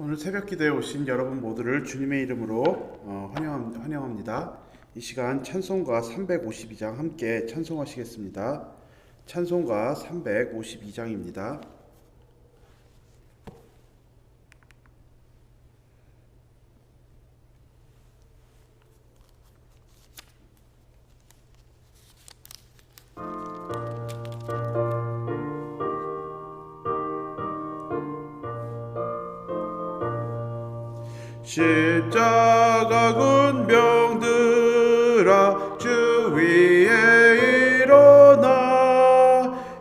오늘 새벽 기도에 오신 여러분 모두를 주님의 이름으로 환영합니다. 이 시간 찬송가 352장 함께 찬송하시겠습니다. 찬송가 352장입니다. 십자가 군병들아 주 위에 일어나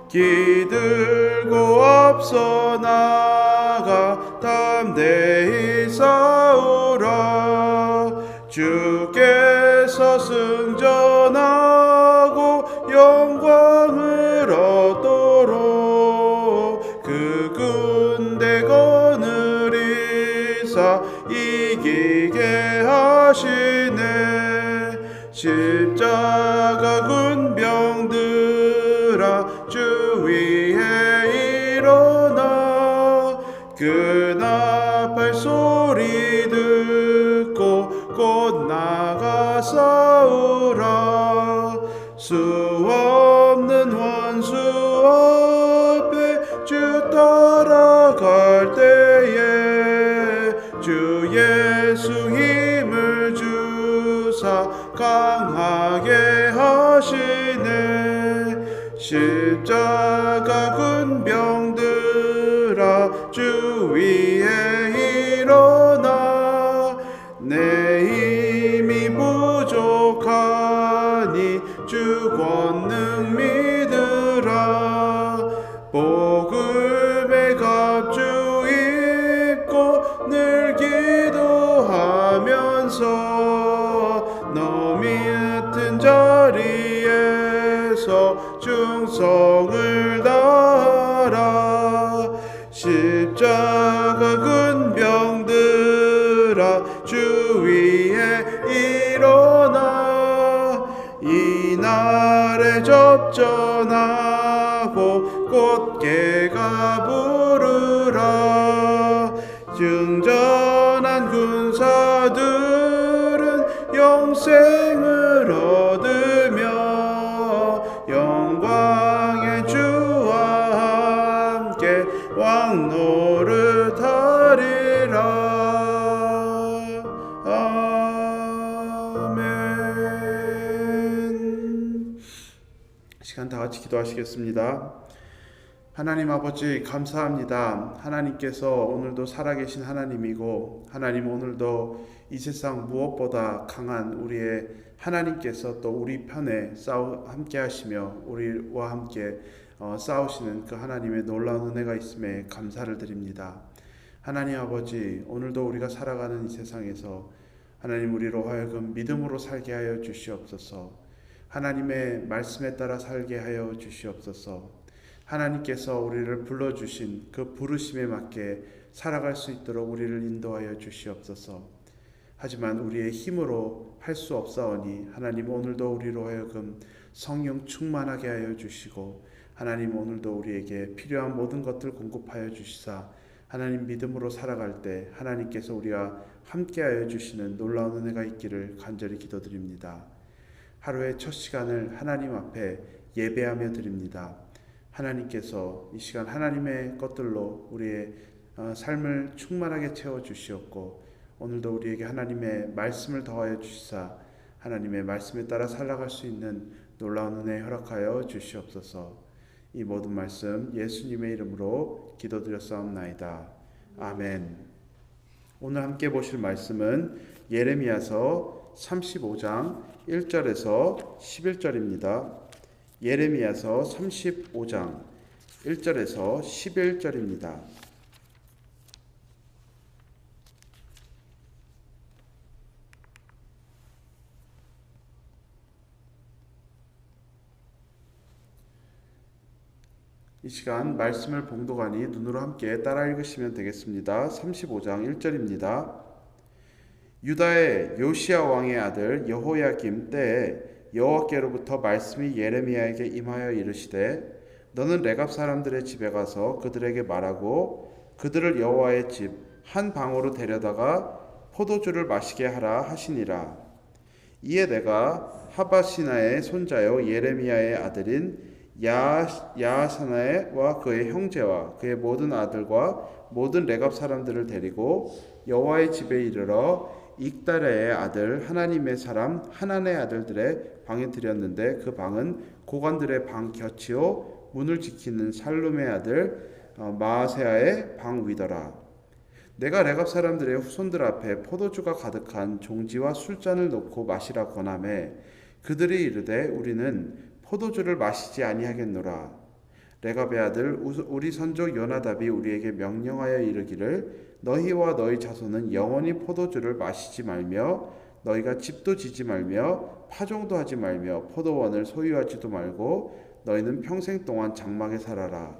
기들고 앞서 나가 담대히 싸우라. 주께서 승전하고 영광을 얻도록 그 군대 거느리사 이기게 하시네. 십자가 군병들아 주 위에 일어나 그 나팔 소리 듣고 곧 나가 싸우라. 수 없는 원수 앞에 주 따라갈 때에 주 예수 힘을 주사 강하게 하시네. 십자가 군병들아 주 위에 일어나 내 힘이 부족하니 주 권능 믿으라. 복음의 갑주 입고 늘 기도하면서 너 밑은 자리에서 충성을 다하라. 십자가 군병들아 주 위에 일어나 이날에 접전하고 곧게가 부르라. 증전한 군사들은 영생을 얻으며 영광의 주와 함께 왕노를 타리라. 아멘. 시간 다 같이 기도하시겠습니다. 하나님 아버지 감사합니다. 하나님께서 오늘도 살아계신 하나님이고 하나님 오늘도 이 세상 무엇보다 강한 우리의 하나님께서 또 우리 편에 함께 하시며 우리와 함께 싸우시는 그 하나님의 놀라운 은혜가 있음에 감사를 드립니다. 하나님 아버지 오늘도 우리가 살아가는 이 세상에서 하나님 우리로 하여금 믿음으로 살게 하여 주시옵소서. 하나님의 말씀에 따라 살게 하여 주시옵소서. 하나님께서 우리를 불러주신 그 부르심에 맞게 살아갈 수 있도록 우리를 인도하여 주시옵소서. 하지만 우리의 힘으로 할 수 없사오니 하나님 오늘도 우리로 하여금 성령 충만하게 하여 주시고 하나님 오늘도 우리에게 필요한 모든 것들 공급하여 주시사 하나님 믿음으로 살아갈 때 하나님께서 우리와 함께하여 주시는 놀라운 은혜가 있기를 간절히 기도드립니다. 하루의 첫 시간을 하나님 앞에 예배하며 드립니다. 하나님께서 이 시간 하나님의 것들로 우리의 삶을 충만하게 채워주시옵고 오늘도 우리에게 하나님의 말씀을 더하여 주시사 하나님의 말씀에 따라 살아갈 수 있는 놀라운 은혜 허락하여 주시옵소서. 이 모든 말씀 예수님의 이름으로 기도드렸사옵나이다. 아멘. 오늘 함께 보실 말씀은 예레미야서 35장 1절에서 11절입니다. 예레미야서 35장 1절에서 11절입니다. 이 시간 말씀을 봉독하니 눈으로 함께 따라 읽으시면 되겠습니다. 35장 1절입니다. 유다의 요시야 왕의 아들 여호야김 때에 여호와께로부터 말씀이 예레미야에게 임하여 이르시되 너는 레갑 사람들의 집에 가서 그들에게 말하고 그들을 여호와의 집 한 방으로 데려다가 포도주를 마시게 하라 하시니라. 이에 내가 하바시나의 손자요 예레미야의 아들인 야하사나와 그의 형제와 그의 모든 아들과 모든 레갑 사람들을 데리고 여호와의 집에 이르러 익다랴의 아들 하나님의 사람 하난의 아들들의 방에 들였는데 그 방은 고관들의 방 곁이요 문을 지키는 살룸의 아들 마아세야의 방 위더라. 내가 레갑 사람들의 후손들 앞에 포도주가 가득한 종지와 술잔을 놓고 마시라 권하매 그들이 이르되 우리는 포도주를 마시지 아니하겠노라. 레갑의 아들 우리 선조 요나답이 우리에게 명령하여 이르기를 너희와 너희 자손은 영원히 포도주를 마시지 말며 너희가 집도 지지 말며 파종도 하지 말며 포도원을 소유하지도 말고 너희는 평생 동안 장막에 살아라.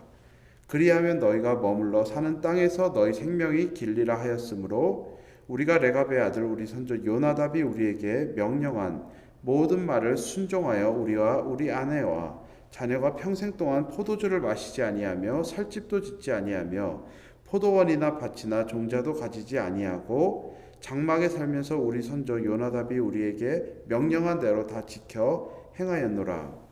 그리하면 너희가 머물러 사는 땅에서 너희 생명이 길리라 하였으므로 우리가 레갑의 아들 우리 선조 요나답이 우리에게 명령한 모든 말을 순종하여 우리와 우리 아내와 자녀가 평생 동안 포도주를 마시지 아니하며 살집도 짓지 아니하며 포도원이나 밭이나 종자도 가지지 아니하고 장막에 살면서 우리 선조 요나답이 우리에게 명령한 대로 다 지켜 행하였노라.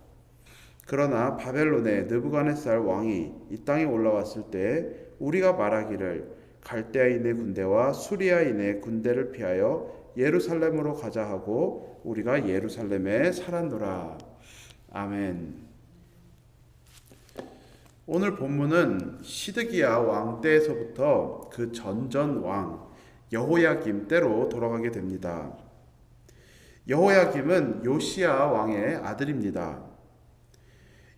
그러나 바벨론의 느부갓네살 왕이 이 땅에 올라왔을 때 우리가 말하기를 갈대아인의 군대와 수리아인의 군대를 피하여 예루살렘으로 가자 하고 우리가 예루살렘에 살았노라. 아멘. 오늘 본문은 시드기야 왕 때에서부터 그 전전 왕 여호야김 때로 돌아가게 됩니다. 여호야김은 요시야 왕의 아들입니다.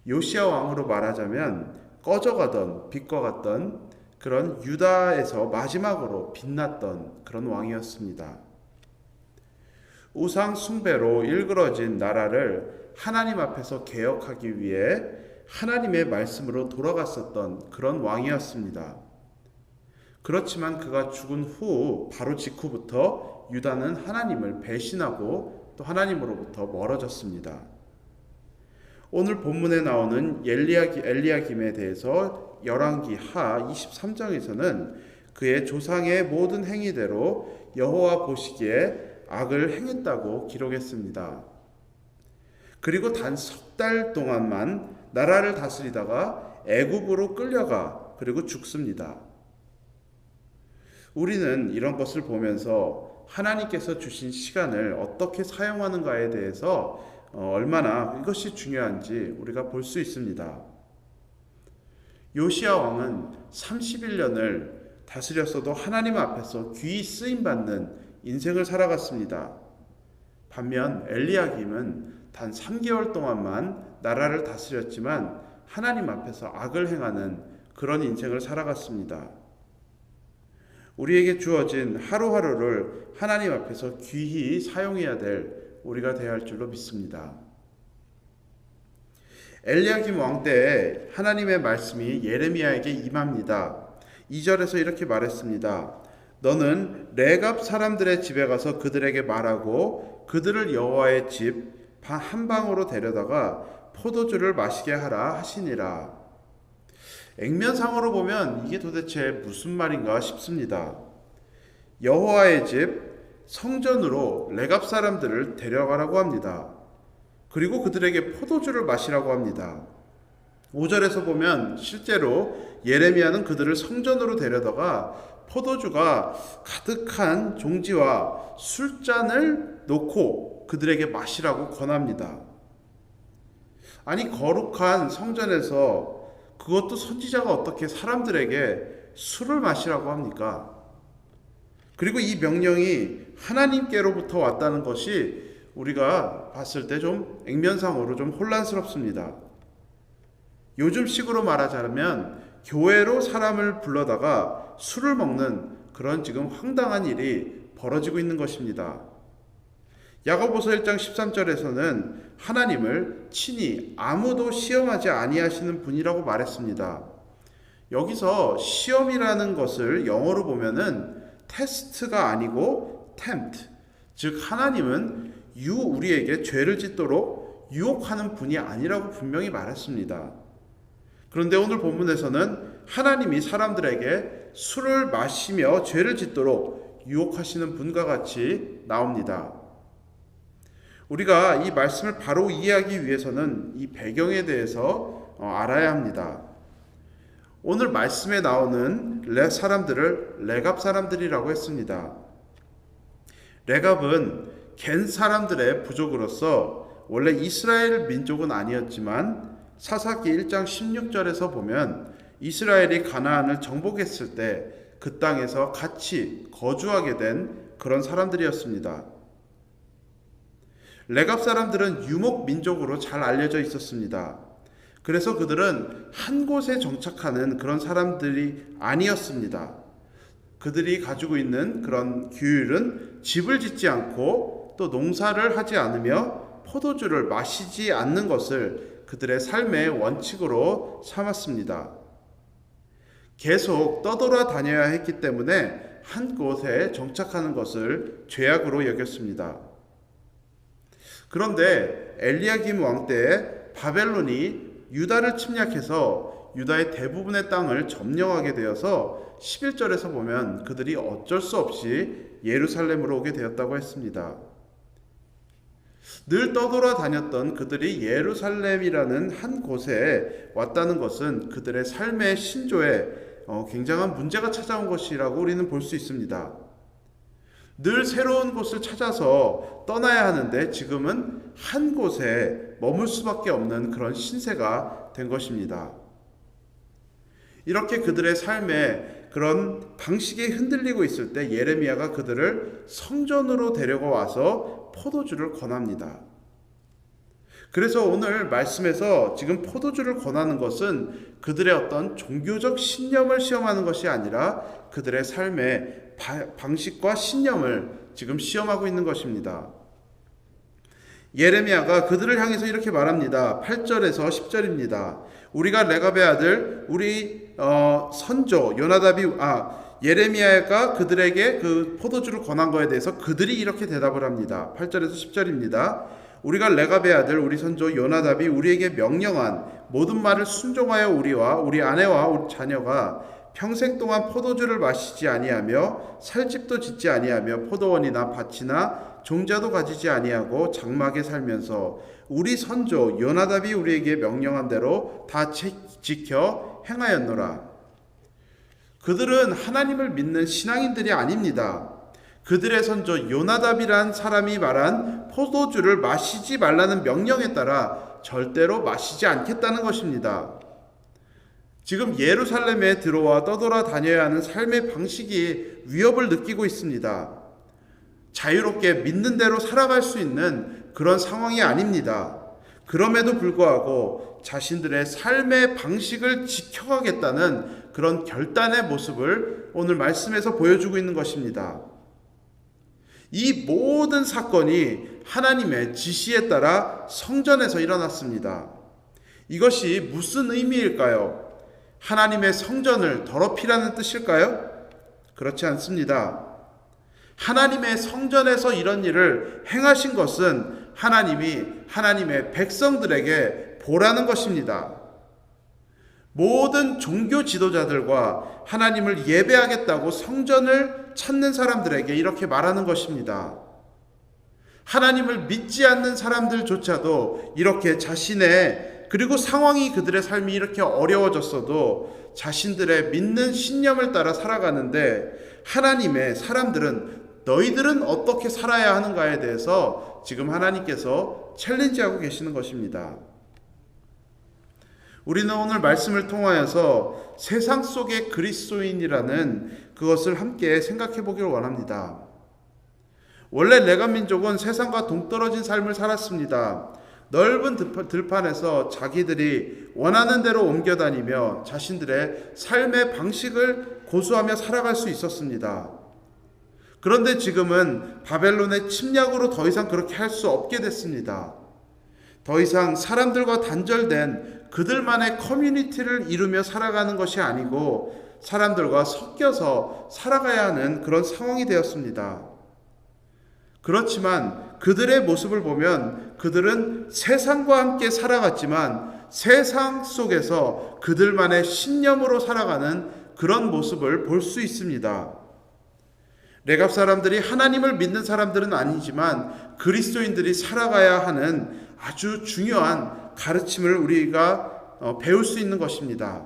요시야 왕으로 말하자면 꺼져가던 빛과 같던 그런 유다에서 마지막으로 빛났던 그런 왕이었습니다. 우상 숭배로 일그러진 나라를 하나님 앞에서 개혁하기 위해 하나님의 말씀으로 돌아갔었던 그런 왕이었습니다. 그렇지만 그가 죽은 후 바로 직후부터 유다는 하나님을 배신하고 또 하나님으로부터 멀어졌습니다. 오늘 본문에 나오는 엘리야김에 대해서 열왕기 하 23장에서는 그의 조상의 모든 행위대로 여호와 보시기에 악을 행했다고 기록했습니다. 그리고 단 석 달 동안만 나라를 다스리다가 애굽으로 끌려가 그리고 죽습니다. 우리는 이런 것을 보면서 하나님께서 주신 시간을 어떻게 사용하는가에 대해서 얼마나 이것이 중요한지 우리가 볼 수 있습니다. 요시야 왕은 31년을 다스렸어도 하나님 앞에서 귀히 쓰임받는 인생을 살아갔습니다. 반면 엘리야김은 단 3개월 동안만 나라를 다스렸지만 하나님 앞에서 악을 행하는 그런 인생을 살아갔습니다. 우리에게 주어진 하루하루를 하나님 앞에서 귀히 사용해야 될 우리가 되어야 할 줄로 믿습니다. 엘리야김 왕 때에 하나님의 말씀이 예레미야에게 임합니다. 2절에서 이렇게 말했습니다. 너는 레갑 사람들의 집에 가서 그들에게 말하고 그들을 여호와의 집 한 방으로 데려다가 포도주를 마시게 하라 하시니라. 액면상으로 보면 이게 도대체 무슨 말인가 싶습니다. 여호와의 집 성전으로 레갑 사람들을 데려가라고 합니다. 그리고 그들에게 포도주를 마시라고 합니다. 5절에서 보면 실제로 예레미야는 그들을 성전으로 데려다가 포도주가 가득한 종지와 술잔을 놓고 그들에게 마시라고 권합니다. 아니 거룩한 성전에서 그것도 선지자가 어떻게 사람들에게 술을 마시라고 합니까? 그리고 이 명령이 하나님께로부터 왔다는 것이 우리가 봤을 때 좀 액면상으로 좀 혼란스럽습니다. 요즘식으로 말하자면 교회로 사람을 불러다가 술을 먹는 그런 지금 황당한 일이 벌어지고 있는 것입니다. 야고보서 1장 13절에서는 하나님을 친히 아무도 시험하지 아니하시는 분이라고 말했습니다. 여기서 시험이라는 것을 영어로 보면은 테스트가 아니고 tempt, 즉 하나님은 우리에게 죄를 짓도록 유혹하는 분이 아니라고 분명히 말했습니다. 그런데 오늘 본문에서는 하나님이 사람들에게 술을 마시며 죄를 짓도록 유혹하시는 분과 같이 나옵니다. 우리가 이 말씀을 바로 이해하기 위해서는 이 배경에 대해서 알아야 합니다. 오늘 말씀에 나오는 사람들을 레갑 사람들이라고 했습니다. 레갑은 겐 사람들의 부족으로서 원래 이스라엘 민족은 아니었지만 사사기 1장 16절에서 보면 이스라엘이 가나안을 정복했을 때 그 땅에서 같이 거주하게 된 그런 사람들이었습니다. 레갑 사람들은 유목 민족으로 잘 알려져 있었습니다. 그래서 그들은 한 곳에 정착하는 그런 사람들이 아니었습니다. 그들이 가지고 있는 그런 규율은 집을 짓지 않고 또 농사를 하지 않으며 포도주를 마시지 않는 것을 그들의 삶의 원칙으로 삼았습니다. 계속 떠돌아다녀야 했기 때문에 한 곳에 정착하는 것을 죄악으로 여겼습니다. 그런데 엘리야김 왕 때에 바벨론이 유다를 침략해서 유다의 대부분의 땅을 점령하게 되어서 11절에서 보면 그들이 어쩔 수 없이 예루살렘으로 오게 되었다고 했습니다. 늘 떠돌아다녔던 그들이 예루살렘이라는 한 곳에 왔다는 것은 그들의 삶의 신조에 굉장한 문제가 찾아온 것이라고 우리는 볼 수 있습니다. 늘 새로운 곳을 찾아서 떠나야 하는데 지금은 한 곳에 머물 수밖에 없는 그런 신세가 된 것입니다. 이렇게 그들의 삶에 그런 방식이 흔들리고 있을 때 예레미야가 그들을 성전으로 데려가 와서 포도주를 권합니다. 그래서 오늘 말씀에서 지금 포도주를 권하는 것은 그들의 어떤 종교적 신념을 시험하는 것이 아니라 그들의 삶의 방식과 신념을 지금 시험하고 있는 것입니다. 예레미야가 그들을 향해서 이렇게 말합니다. 8절에서 10절입니다. 우리가 레갑의 아들 우리 선조 예레미야가 그들에게 그 포도주를 권한 것에 대해서 그들이 이렇게 대답을 합니다. 8절에서 10절입니다. 우리가 레갑의 아들 우리 선조 요나답이 우리에게 명령한 모든 말을 순종하여 우리와 우리 아내와 우리 자녀가 평생 동안 포도주를 마시지 아니하며 살 집도 짓지 아니하며 포도원이나 밭이나 종자도 가지지 아니하고 장막에 살면서 우리 선조 요나답이 우리에게 명령한 대로 다 지켜 행하였노라. 그들은 하나님을 믿는 신앙인들이 아닙니다. 그들의 선조 요나답이란 사람이 말한 포도주를 마시지 말라는 명령에 따라 절대로 마시지 않겠다는 것입니다. 지금 예루살렘에 들어와 떠돌아다녀야 하는 삶의 방식이 위협을 느끼고 있습니다. 자유롭게 믿는 대로 살아갈 수 있는 그런 상황이 아닙니다. 그럼에도 불구하고 자신들의 삶의 방식을 지켜가겠다는 그런 결단의 모습을 오늘 말씀에서 보여주고 있는 것입니다. 이 모든 사건이 하나님의 지시에 따라 성전에서 일어났습니다. 이것이 무슨 의미일까요? 하나님의 성전을 더럽히라는 뜻일까요? 그렇지 않습니다. 하나님의 성전에서 이런 일을 행하신 것은 하나님이 하나님의 백성들에게 보라는 것입니다. 모든 종교 지도자들과 하나님을 예배하겠다고 성전을 찾는 사람들에게 이렇게 말하는 것입니다. 하나님을 믿지 않는 사람들조차도 이렇게 그리고 상황이 그들의 삶이 이렇게 어려워졌어도 자신들의 믿는 신념을 따라 살아가는데 하나님의 사람들은 너희들은 어떻게 살아야 하는가에 대해서 지금 하나님께서 챌린지하고 계시는 것입니다. 우리는 오늘 말씀을 통하여서 세상 속의 그리스도인이라는 그것을 함께 생각해 보기를 원합니다. 원래 레갑 민족은 세상과 동떨어진 삶을 살았습니다. 넓은 들판에서 자기들이 원하는 대로 옮겨다니며 자신들의 삶의 방식을 고수하며 살아갈 수 있었습니다. 그런데 지금은 바벨론의 침략으로 더 이상 그렇게 할 수 없게 됐습니다. 더 이상 사람들과 단절된 그들만의 커뮤니티를 이루며 살아가는 것이 아니고 사람들과 섞여서 살아가야 하는 그런 상황이 되었습니다. 그렇지만 그들의 모습을 보면 그들은 세상과 함께 살아갔지만 세상 속에서 그들만의 신념으로 살아가는 그런 모습을 볼 수 있습니다. 레갑 사람들이 하나님을 믿는 사람들은 아니지만 그리스도인들이 살아가야 하는 아주 중요한 가르침을 우리가 배울 수 있는 것입니다.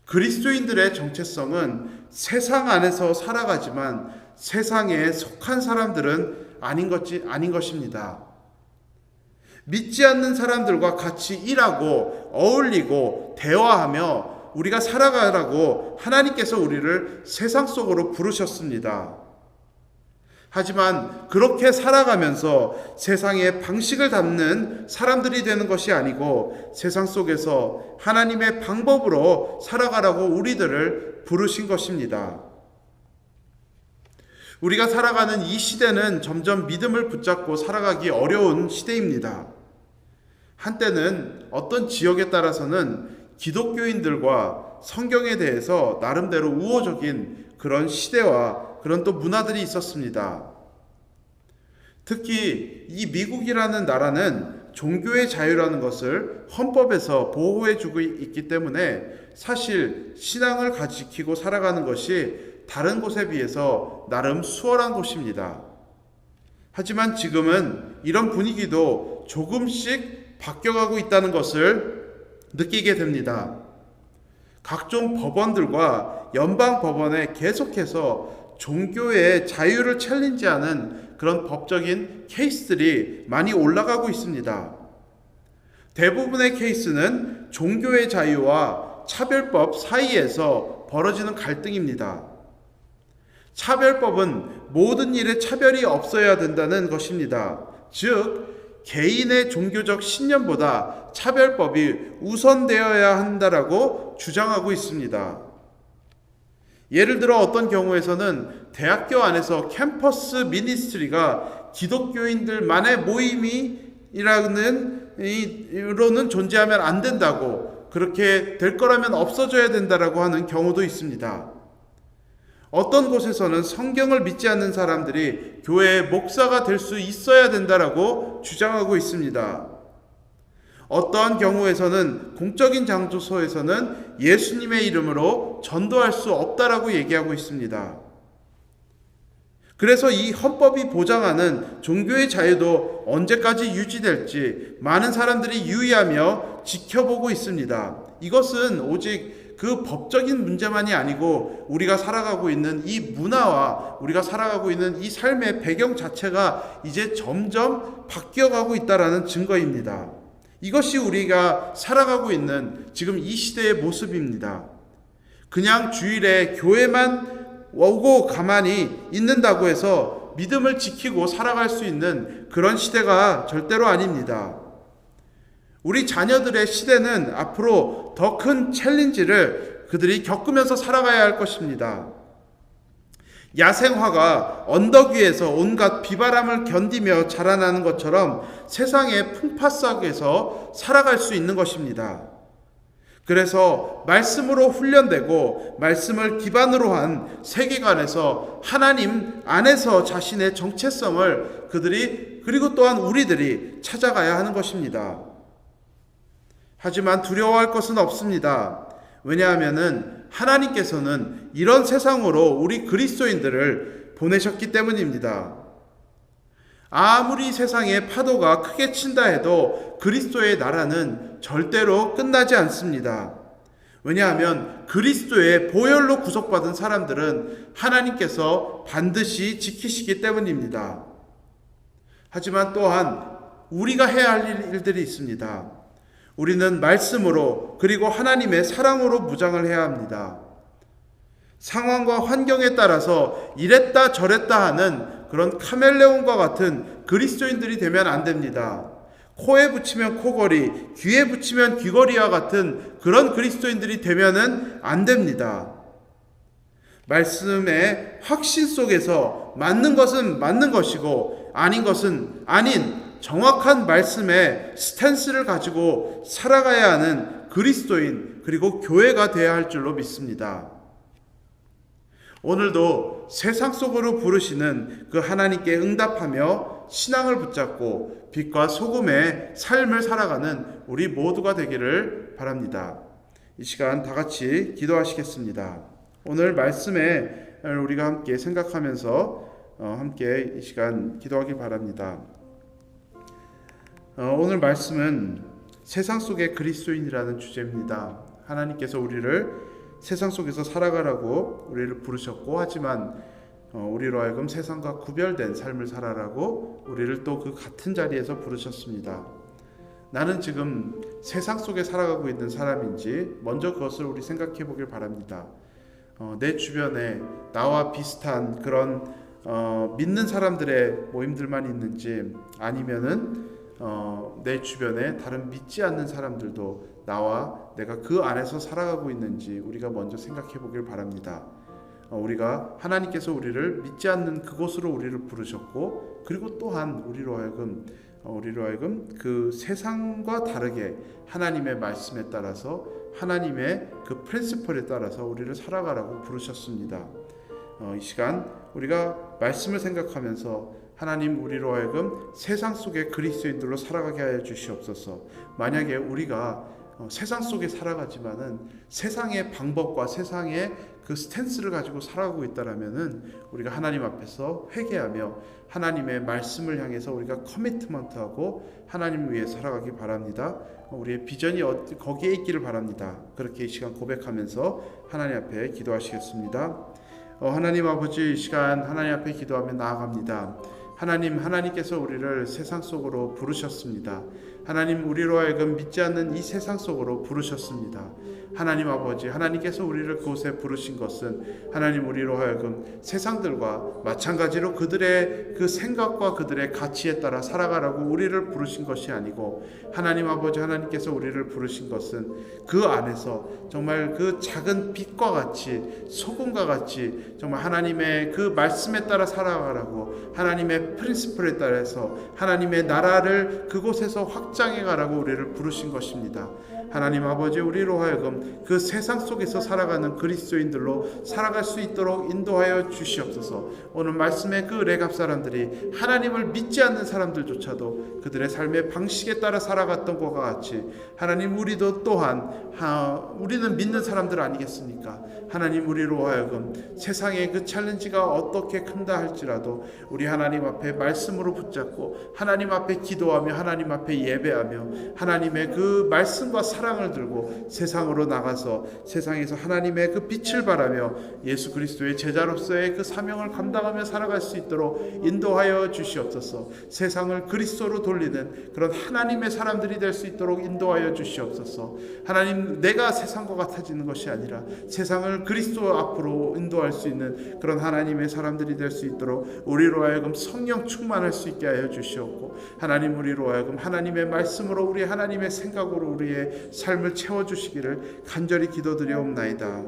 그리스도인들의 정체성은 세상 안에서 살아가지만 세상에 속한 사람들은 아닌 것입니다. 믿지 않는 사람들과 같이 일하고 어울리고 대화하며 우리가 살아가라고 하나님께서 우리를 세상 속으로 부르셨습니다. 하지만 그렇게 살아가면서 세상의 방식을 담는 사람들이 되는 것이 아니고 세상 속에서 하나님의 방법으로 살아가라고 우리들을 부르신 것입니다. 우리가 살아가는 이 시대는 점점 믿음을 붙잡고 살아가기 어려운 시대입니다. 한때는 어떤 지역에 따라서는 기독교인들과 성경에 대해서 나름대로 우호적인 그런 시대와 그런 또 문화들이 있었습니다. 특히 이 미국이라는 나라는 종교의 자유라는 것을 헌법에서 보호해주고 있기 때문에 사실 신앙을 지키고 살아가는 것이 다른 곳에 비해서 나름 수월한 곳입니다. 하지만 지금은 이런 분위기도 조금씩 바뀌어가고 있다는 것을 느끼게 됩니다. 각종 법원들과 연방 법원에 계속해서 종교의 자유를 챌린지하는 그런 법적인 케이스들이 많이 올라가고 있습니다. 대부분의 케이스는 종교의 자유와 차별법 사이에서 벌어지는 갈등입니다. 차별법은 모든 일에 차별이 없어야 된다는 것입니다. 즉 개인의 종교적 신념보다 차별법이 우선되어야 한다라고 주장하고 있습니다. 예를 들어 어떤 경우에서는 대학교 안에서 캠퍼스 미니스트리가 기독교인들만의 모임이라는 존재하면 안 된다고, 그렇게 될 거라면 없어져야 된다라고 하는 경우도 있습니다. 어떤 곳에서는 성경을 믿지 않는 사람들이 교회의 목사가 될 수 있어야 된다라고 주장하고 있습니다. 어떠한 경우에서는 공적인 장소에서는 예수님의 이름으로 전도할 수 없다라고 얘기하고 있습니다. 그래서 이 헌법이 보장하는 종교의 자유도 언제까지 유지될지 많은 사람들이 유의하며 지켜보고 있습니다. 이것은 오직 그 법적인 문제만이 아니고 우리가 살아가고 있는 이 문화와 우리가 살아가고 있는 이 삶의 배경 자체가 이제 점점 바뀌어가고 있다는 증거입니다. 이것이 우리가 살아가고 있는 지금 이 시대의 모습입니다. 그냥 주일에 교회만 오고 가만히 있는다고 해서 믿음을 지키고 살아갈 수 있는 그런 시대가 절대로 아닙니다. 우리 자녀들의 시대는 앞으로 더 큰 챌린지를 그들이 겪으면서 살아가야 할 것입니다. 야생화가 언덕 위에서 온갖 비바람을 견디며 자라나는 것처럼 세상의 풍파 속에서 살아갈 수 있는 것입니다. 그래서 말씀으로 훈련되고 말씀을 기반으로 한 세계관에서 하나님 안에서 자신의 정체성을 그들이, 그리고 또한 우리들이 찾아가야 하는 것입니다. 하지만 두려워할 것은 없습니다. 왜냐하면 하나님께서는 이런 세상으로 우리 그리스도인들을 보내셨기 때문입니다. 아무리 세상에 파도가 크게 친다 해도 그리스도의 나라는 절대로 끝나지 않습니다. 왜냐하면 그리스도의 보혈로 구속받은 사람들은 하나님께서 반드시 지키시기 때문입니다. 하지만 또한 우리가 해야 할 일들이 있습니다. 우리는 말씀으로 그리고 하나님의 사랑으로 무장을 해야 합니다. 상황과 환경에 따라서 이랬다 저랬다 하는 그런 카멜레온과 같은 그리스도인들이 되면 안 됩니다. 코에 붙이면 코걸이, 귀에 붙이면 귀걸이와 같은 그런 그리스도인들이 되면은 안 됩니다. 말씀의 확신 속에서 맞는 것은 맞는 것이고 아닌 것은 아닌 정확한 말씀의 스탠스를 가지고 살아가야 하는 그리스도인, 그리고 교회가 되어야 할 줄로 믿습니다. 오늘도 세상 속으로 부르시는 그 하나님께 응답하며 신앙을 붙잡고 빛과 소금의 삶을 살아가는 우리 모두가 되기를 바랍니다. 이 시간 다 같이 기도하시겠습니다. 오늘 말씀에 우리가 함께 생각하면서 함께 이 시간 기도하길 바랍니다. 오늘 말씀은 세상 속의 그리스도인이라는 주제입니다. 하나님께서 우리를 세상 속에서 살아가라고 우리를 부르셨고, 하지만 우리로 하여금 세상과 구별된 삶을 살아라고 우리를 또 그 같은 자리에서 부르셨습니다. 나는 지금 세상 속에 살아가고 있는 사람인지 먼저 그것을 우리 생각해 보길 바랍니다. 내 주변에 나와 비슷한 그런 믿는 사람들의 모임들만 있는지, 아니면은 내 주변에 다른 믿지 않는 사람들도 나와 내가 그 안에서 살아가고 있는지 우리가 먼저 생각해 보길 바랍니다. 우리가 하나님께서 우리를 믿지 않는 그곳으로 우리를 부르셨고, 그리고 또한 우리로 하여금 그 세상과 다르게 하나님의 말씀에 따라서, 하나님의 그 프린시플에 따라서 우리를 살아가라고 부르셨습니다. 이 시간 우리가 말씀을 생각하면서 하나님, 우리로 하여금 세상 속의 그리스도인들로 살아가게 하여 주시옵소서. 만약에 우리가 세상 속에 살아가지만은 세상의 방법과 세상의 그 스탠스를 가지고 살아가고 있다라면은 우리가 하나님 앞에서 회개하며 하나님의 말씀을 향해서 우리가 커미트먼트하고 하나님을 위해 살아가기 바랍니다. 우리의 비전이 거기에 있기를 바랍니다. 그렇게 이 시간 고백하면서 하나님 앞에 기도하시겠습니다. 하나님 아버지, 이 시간 하나님 앞에 기도하며 나아갑니다. 하나님께서 우리를 세상 속으로 부르셨습니다. 하나님, 우리로 하여금 믿지 않는 이 세상 속으로 부르셨습니다. 하나님 아버지, 하나님께서 우리를 그곳에 부르신 것은 하나님, 우리로 하여금 세상들과 마찬가지로 그들의 그 생각과 그들의 가치에 따라 살아가라고 우리를 부르신 것이 아니고, 하나님 아버지, 하나님께서 우리를 부르신 것은 그 안에서 정말 그 작은 빛과 같이, 소금과 같이 정말 하나님의 그 말씀에 따라 살아가라고, 하나님의 프린시플에 따라서 하나님의 나라를 그곳에서 확장해 가라고 우리를 부르신 것입니다. 하나님 아버지, 우리로 하여금 그 세상 속에서 살아가는 그리스도인들로 살아갈 수 있도록 인도하여 주시옵소서. 오늘 말씀의 그 레갑 사람들이 하나님을 믿지 않는 사람들조차도 그들의 삶의 방식에 따라 살아갔던 것과 같이, 하나님, 우리도 또한 우리는 믿는 사람들 아니겠습니까? 하나님, 우리로 하여금 세상의 그 챌린지가 어떻게 큰다 할지라도 우리 하나님 앞에 말씀으로 붙잡고 하나님 앞에 기도하며 하나님 앞에 예배하며 하나님의 그 말씀과 사랑을 들고 세상으로 나가서 세상에서 하나님의 그 빛을 발하며 예수 그리스도의 제자로서의 그 사명을 감당하며 살아갈 수 있도록 인도하여 주시옵소서. 세상을 그리스도로 돌리는 그런 하나님의 사람들이 될 수 있도록 인도하여 주시옵소서. 하나님, 내가 세상과 같아지는 것이 아니라 세상을 그리스도 앞으로 인도할 수 있는 그런 하나님의 사람들이 될 수 있도록 우리로 하여금 성령 충만할 수 있게 하여 주시옵고, 하나님, 우리로 하여금 하나님의 말씀으로 우리 하나님의 생각으로 우리의 삶을 채워주시기를 간절히 기도드리옵나이다.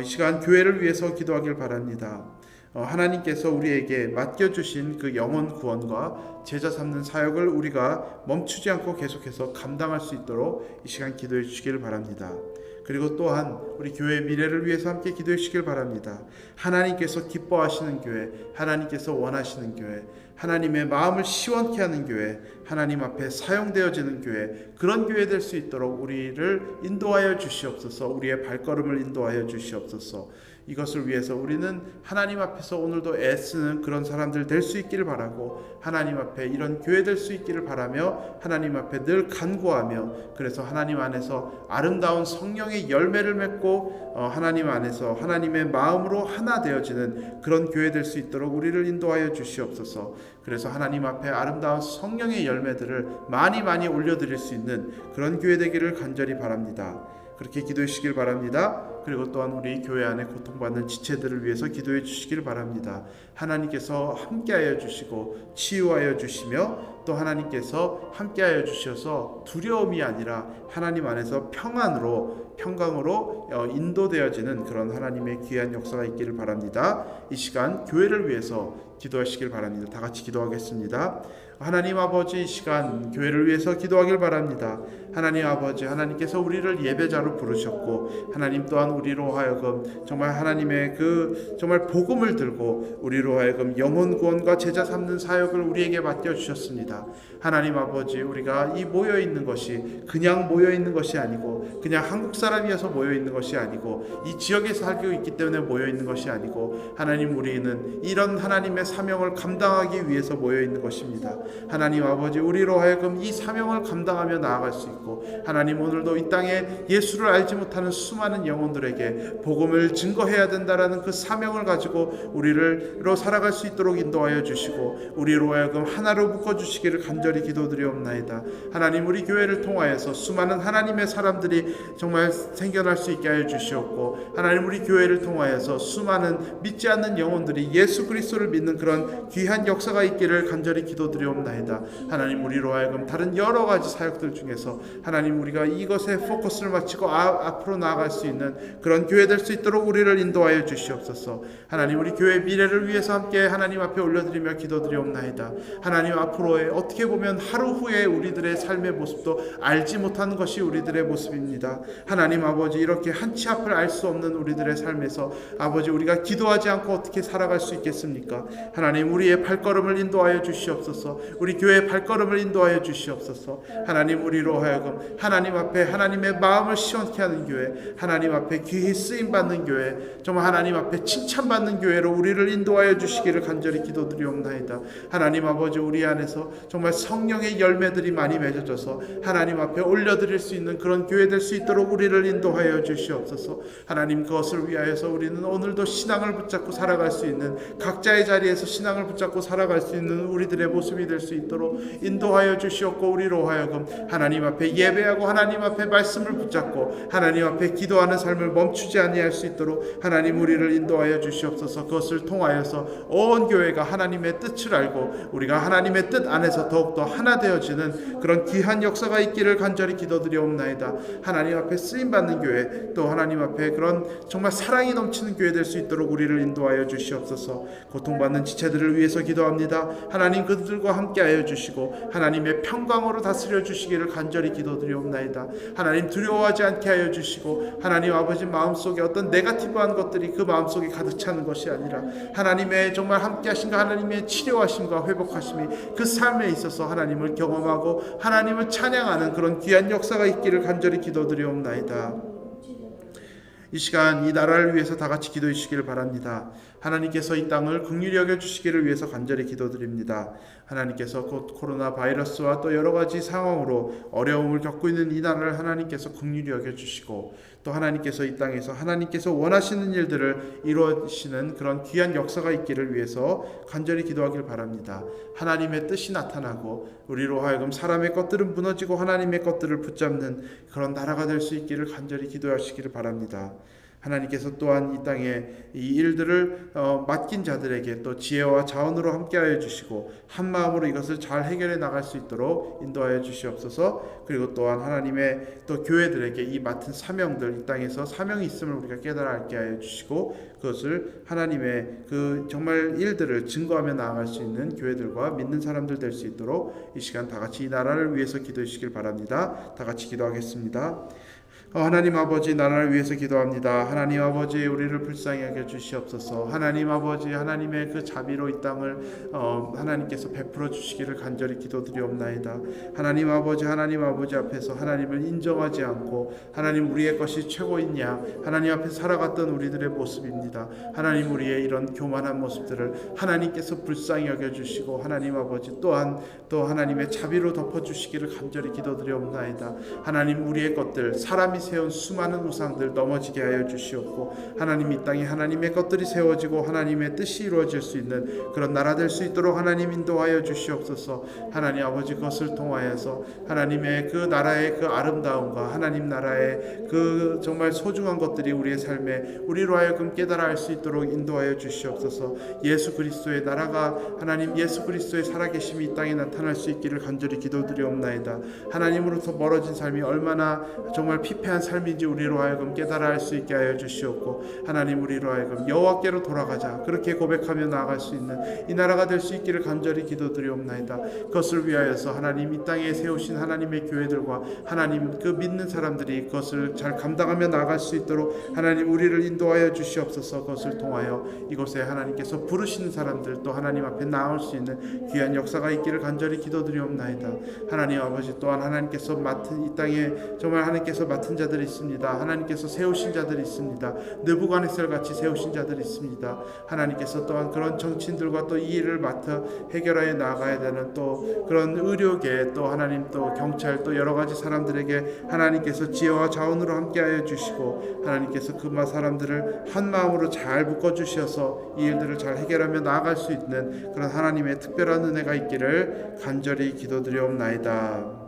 이 시간 교회를 위해서 기도하길 바랍니다. 하나님께서 우리에게 맡겨주신 그 영혼 구원과 제자 삼는 사역을 우리가 멈추지 않고 계속해서 감당할 수 있도록 이 시간 기도해 주시기를 바랍니다. 그리고 또한 우리 교회의 미래를 위해서 함께 기도해 주시길 바랍니다. 하나님께서 기뻐하시는 교회, 하나님께서 원하시는 교회, 하나님의 마음을 시원케 하는 교회, 하나님 앞에 사용되어지는 교회, 그런 교회 될 수 있도록 우리를 인도하여 주시옵소서. 우리의 발걸음을 인도하여 주시옵소서. 이것을 위해서 우리는 하나님 앞에서 오늘도 애쓰는 그런 사람들 될 수 있기를 바라고, 하나님 앞에 이런 교회 될 수 있기를 바라며 하나님 앞에 늘 간구하며, 그래서 하나님 안에서 아름다운 성령의 열매를 맺고 하나님 안에서 하나님의 마음으로 하나 되어지는 그런 교회 될 수 있도록 우리를 인도하여 주시옵소서. 그래서 하나님 앞에 아름다운 성령의 열매들을 많이 올려드릴 수 있는 그런 교회 되기를 간절히 바랍니다. 그렇게 기도해 주시길 바랍니다. 그리고 또한 우리 교회 안에 고통받는 지체들을 위해서 기도해 주시길 바랍니다. 하나님께서 함께하여 주시고 치유하여 주시며, 또 하나님께서 함께하여 주셔서 두려움이 아니라 하나님 안에서 평강으로 인도되어지는 그런 하나님의 귀한 역사가 있기를 바랍니다. 이 시간 교회를 위해서 기도하시길 바랍니다. 다 같이 기도하겠습니다. 하나님 아버지, 이 시간 교회를 위해서 기도하길 바랍니다. 하나님 아버지, 하나님께서 우리를 예배자로 부르셨고, 하나님 또한 우리로 하여금 정말 하나님의 그 정말 복음을 들고 우리로 하여금 영혼 구원과 제자 삼는 사역을 우리에게 맡겨 주셨습니다. 하나님 아버지, 우리가 이 모여 있는 것이 그냥 모여 있는 것이 아니고, 그냥 한국 사람이어서 모여 있는 것이 아니고, 이 지역에 살고 있기 때문에 모여 있는 것이 아니고, 하나님, 우리는 이런 하나님의 사명을 감당하기 위해서 모여 있는 것입니다. 하나님 아버지, 우리로 하여금 이 사명을 감당하며 나아갈 수 있고, 하나님, 오늘도 이 땅에 예수를 알지 못하는 수많은 영혼들에게 복음을 증거해야 된다라는 그 사명을 가지고 우리로 살아갈 수 있도록 인도하여 주시고, 우리로 하여금 하나로 묶어 주시기를 간절히 기도드리옵나이다. 하나님, 우리 교회를 통하여서 수많은 하나님의 사람들이 정말 생겨날 수 있게 하여 주시옵고, 하나님, 우리 교회를 통하여서 수많은 믿지 않는 영혼들이 예수 그리스도를 믿는 그런 귀한 역사가 있기를 간절히 기도드리옵나이다. 하나님, 우리로 하여금 다른 여러 가지 사역들 중에서 하나님, 우리가 이것에 포커스를 맞추고 앞으로 나아갈 수 있는 그런 교회 될 수 있도록 우리를 인도하여 주시옵소서. 하나님, 우리 교회의 미래를 위해서 함께 하나님 앞에 올려드리며 기도드리옵나이다. 하나님, 앞으로의 어떻게 보면 하루 후에 우리들의 삶의 모습도 알지 못하는 것이 우리들의 모습입니다. 하나님 아버지, 이렇게 한치 앞을 알 수 없는 우리들의 삶에서 아버지, 우리가 기도하지 않고 어떻게 살아갈 수 있겠습니까? 하나님, 우리의 발걸음을 인도하여 주시옵소서. 우리 교회의 발걸음을 인도하여 주시옵소서. 하나님, 우리로 하여금 하나님 앞에 하나님의 마음을 시원케 하는 교회, 하나님 앞에 귀히 쓰임받는 교회, 정말 하나님 앞에 칭찬받는 교회로 우리를 인도하여 주시기를 간절히 기도드리옵나이다. 하나님 아버지, 우리 안에서 정말 성령의 열매들이 많이 맺어져서 하나님 앞에 올려드릴 수 있는 그런 교회 될 수 있도록 우리를 인도하여 주시옵소서. 하나님, 그것을 위하여서 우리는 오늘도 신앙을 붙잡고 살아갈 수 있는, 각자의 자리에서 신앙을 붙잡고 살아갈 수 있는 우리들의 모습이 될 수 있도록 인도하여 주시옵고, 우리로 하여금 하나님 앞에 예배하고 하나님 앞에 말씀을 붙잡고 하나님 앞에 기도하는 삶을 멈추지 아니할 수 있도록 하나님, 우리를 인도하여 주시옵소서. 그것을 통하여서 온 교회가 하나님의 뜻을 알고 우리가 하나님의 뜻 안에서 더욱더 하나 되어지는 그런 귀한 역사가 있기를 간절히 기도드리옵나이다. 하나님 앞에 쓰임받는 교회, 또 하나님 앞에 그런 정말 사랑이 넘치는 교회 될 수 있도록 우리를 인도하여 주시옵소서. 고통받는 지체들을 위해서 기도합니다. 하나님, 그들과 함께하여 주시고 하나님의 평강으로 다스려 주시기를 간절히 기도드리옵나이다. 하나님, 두려워하지 않게 하여 주시고, 하나님 아버지, 마음속에 어떤 네거티브한 것들이 그 마음속에 가득 차는 것이 아니라 하나님의 정말 함께하심과 하나님의 치료하심과 회복하심이 그 삶에 있어서 하나님을 경험하고 하나님을 찬양하는 그런 귀한 역사가 있기를 간절히 기도드리옵나이다. 이 시간 이 나라를 위해서 다 같이 기도해 주시기를 바랍니다. 하나님께서 이 땅을 긍휼히 여겨 주시기를 위해서 간절히 기도드립니다. 하나님께서 곧 코로나 바이러스와 또 여러 가지 상황으로 어려움을 겪고 있는 이 나라를 하나님께서 긍휼히 여겨 주시고, 또 하나님께서 이 땅에서 하나님께서 원하시는 일들을 이루어지시는 그런 귀한 역사가 있기를 위해서 간절히 기도하길 바랍니다. 하나님의 뜻이 나타나고 우리로 하여금 사람의 것들은 무너지고 하나님의 것들을 붙잡는 그런 나라가 될 수 있기를 간절히 기도하시기를 바랍니다. 하나님께서 또한 이 땅에 이 일들을 맡긴 자들에게 또 지혜와 자원으로 함께하여 주시고 한 마음으로 이것을 잘 해결해 나갈 수 있도록 인도하여 주시옵소서. 그리고 또한 하나님의 또 교회들에게 이 맡은 사명들, 이 땅에서 사명이 있음을 우리가 깨달아 알게 하여 주시고, 그것을 하나님의 그 정말 일들을 증거하며 나아갈 수 있는 교회들과 믿는 사람들 될 수 있도록 이 시간 다 같이 이 나라를 위해서 기도해 주시길 바랍니다. 다 같이 기도하겠습니다. 하나님 아버지, 나라를 위해서 기도합니다. 하나님 아버지, 우리를 불쌍히 여겨 주시옵소서. 하나님 아버지, 하나님의 그 자비로 이 땅을 하나님께서 베풀어 주시기를 간절히 기도드리옵나이다. 하나님 아버지 앞에서 하나님을 인정하지 않고 하나님 우리의 것이 최고인 양 하나님 앞에 살아갔던 우리들의 모습입니다. 하나님, 우리의 이런 교만한 모습들을 하나님께서 불쌍히 여겨 주시고 하나님 아버지 또한 또 하나님의 자비로 덮어 주시기를 간절히 기도드리옵나이다. 하나님, 우리의 것들, 사람이 세운 수많은 우상들 넘어지게 하여 주시옵고, 하나님 이 땅에 하나님의 것들이 세워지고 하나님의 뜻이 이루어질 수 있는 그런 나라 될 수 있도록 하나님 인도하여 주시옵소서. 하나님 아버지, 그것을 통하여서 하나님의 그 나라의 그 아름다움과 하나님 나라의 그 정말 소중한 것들이 우리의 삶에 우리로 하여금 깨달아 알 수 있도록 인도하여 주시옵소서. 예수 그리스도의 나라가 하나님 예수 그리스도의 살아계심이 이 땅에 나타날 수 있기를 간절히 기도드리옵나이다. 하나님으로부터 멀어진 삶이 얼마나 정말 피폐한 어떠한 삶인지 우리로 하여금 깨달아 알 수 있게 하여 주시옵고, 하나님 우리로 하여금 여호와께로 돌아가자 그렇게 고백하며 나아갈 수 있는 이 나라가 될 수 있기를 간절히 기도드리옵나이다. 그것을 위하여서 하나님 이 땅에 세우신 하나님의 교회들과 하나님 그 믿는 사람들이 그것을 잘 감당하며 나아갈 수 있도록 하나님 우리를 인도하여 주시옵소서. 그것을 통하여 이곳에 하나님께서 부르시는 사람들 또 하나님 앞에 나올 수 있는 귀한 역사가 있기를 간절히 기도드리옵나이다. 하나님 아버지, 또한 하나님께서 맡은 이 땅에 정말 하나님께서 맡은 자들이 있습니다. 하나님께서 세우신 자들이 있습니다. 느부갓네살 같이 세우신 자들이 있습니다. 하나님께서 또한 그런 정치인들과 또 이 일을 맡아 해결하여 나가야 되는 또 그런 의료계 또 하나님 또 경찰 또 여러 가지 사람들에게 하나님께서 지혜와 자원으로 함께하여 주시고, 하나님께서 그 사람들을 한 마음으로 잘 묶어 주셔서 이 일들을 잘 해결하며 나아갈 수 있는 그런 하나님의 특별한 은혜가 있기를 간절히 기도드리옵나이다.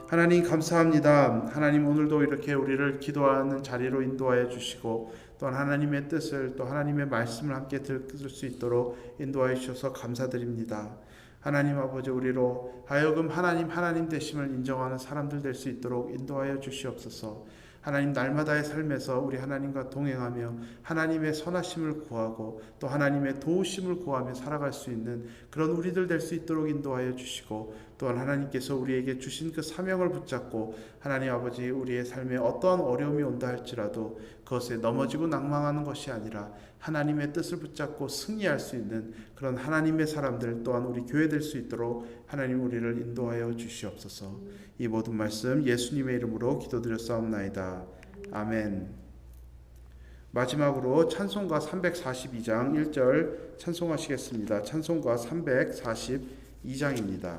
하나님 감사합니다. 하나님 오늘도 이렇게 우리를 기도하는 자리로 인도하여 주시고, 또한 하나님의 뜻을 또 하나님의 말씀을 함께 들을 수 있도록 인도하여 주셔서 감사드립니다. 하나님 아버지, 우리로 하여금 하나님 되심을 인정하는 사람들 될 수 있도록 인도하여 주시옵소서. 하나님 날마다의 삶에서 우리 하나님과 동행하며 하나님의 선하심을 구하고 또 하나님의 도우심을 구하며 살아갈 수 있는 그런 우리들 될 수 있도록 인도하여 주시고, 또한 하나님께서 우리에게 주신 그 사명을 붙잡고 하나님 아버지 우리의 삶에 어떠한 어려움이 온다 할지라도 그것에 넘어지고 낭망하는 것이 아니라 하나님의 뜻을 붙잡고 승리할 수 있는 그런 하나님의 사람들 또한 우리 교회 될 수 있도록 하나님 우리를 인도하여 주시옵소서. 이 모든 말씀 예수님의 이름으로 기도드렸사옵나이다. 아멘. 마지막으로 찬송가 342장 1절 찬송하시겠습니다. 찬송가 342장입니다.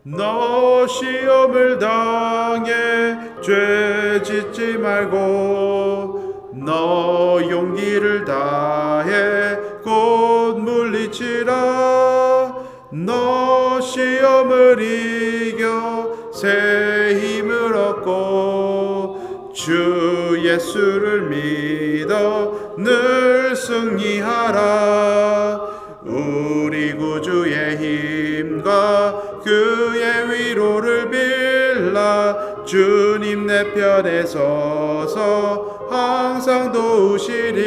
너 시험을 당해 죄 짓지 말고 너 용기를 다해 곧 물리치라. 너 시험을 이겨 새 힘을 얻고 주 예수를 믿어 늘 승리하라. 우리 구주의 힘과 그의 위로를 빌라. 주님 내 편에 서서 항상 도우시리.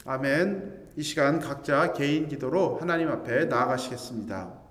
아멘. 이 시간 각자 개인 기도로 하나님 앞에 나아가시겠습니다.